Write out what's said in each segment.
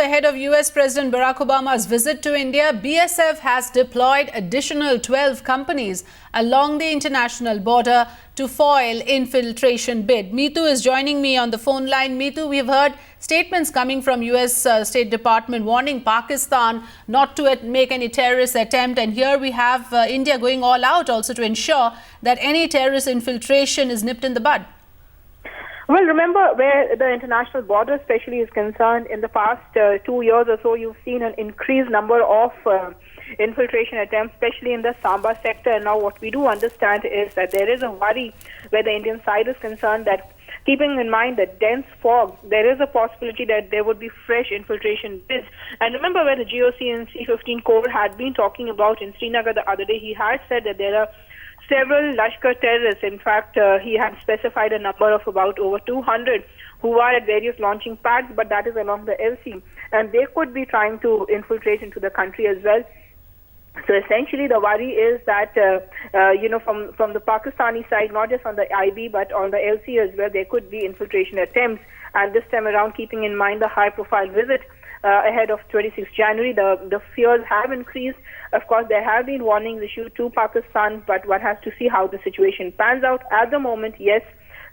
Ahead of US President Barack Obama's visit to India, BSF has deployed additional 12 companies along the international border to foil infiltration bid. Meetu is joining me on the phone line. Meetu, we've heard statements coming from US State Department warning Pakistan not to make any terrorist attempt. And here we have India going all out also to ensure that any terrorist infiltration is nipped in the bud. Well, remember where the international border especially is concerned, in the past 2 years or so, you've seen an increased number of infiltration attempts, especially in the Samba sector. And now what we do understand is that there is a worry where the Indian side is concerned that, keeping in mind the dense fog, there is a possibility that there would be fresh infiltration bids. And remember where the GOC and C-15 Corps had been talking about in Srinagar the other day, he had said that there are several Lashkar terrorists. In fact, he had specified a number of about over 200 who are at various launching pads, but that is along the LC. And they could be trying to infiltrate into the country as well. So essentially the worry is that, from the Pakistani side, not just on the IB, but on the LC as well, there could be infiltration attempts. And this time around, keeping in mind the high-profile visit ahead of 26 January, the fears have increased. Of course, there have been warnings issued to Pakistan, but one has to see how the situation pans out. At the moment, yes,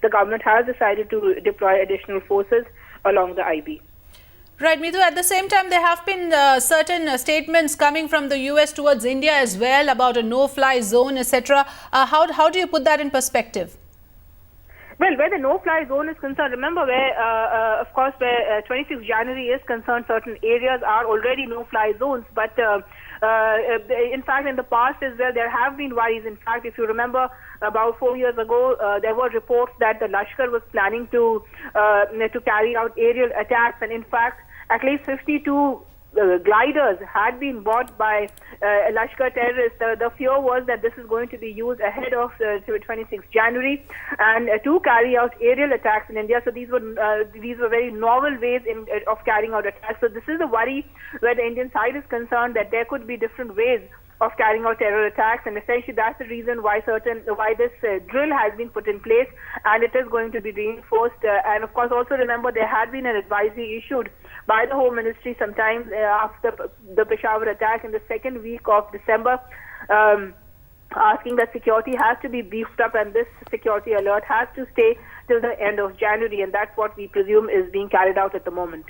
the government has decided to deploy additional forces along the IB. Right, Meetu. At the same time, there have been certain statements coming from the US towards India as well about a no-fly zone, etc. How do you put that in perspective? Well, where the no-fly zone is concerned, remember where, of course, where 26 January is concerned, certain areas are already no-fly zones. But in fact, in the past as well, there have been worries. In fact, if you remember, about 4 years ago, there were reports that the Lashkar was planning to carry out aerial attacks, and in fact, at least 52 gliders had been bought by Lashkar terrorists. The fear was that this is going to be used ahead of 26 January and to carry out aerial attacks in India. So these were very novel ways of carrying out attacks. So this is a worry where the Indian side is concerned that there could be different ways of carrying out terror attacks, and essentially that's the reason why this drill has been put in place, and it is going to be reinforced. And of course, also remember there had been an advisory issued by the Home Ministry sometime after the Peshawar attack in the second week of December, asking that security has to be beefed up, and this security alert has to stay till the end of January, and that's what we presume is being carried out at the moment.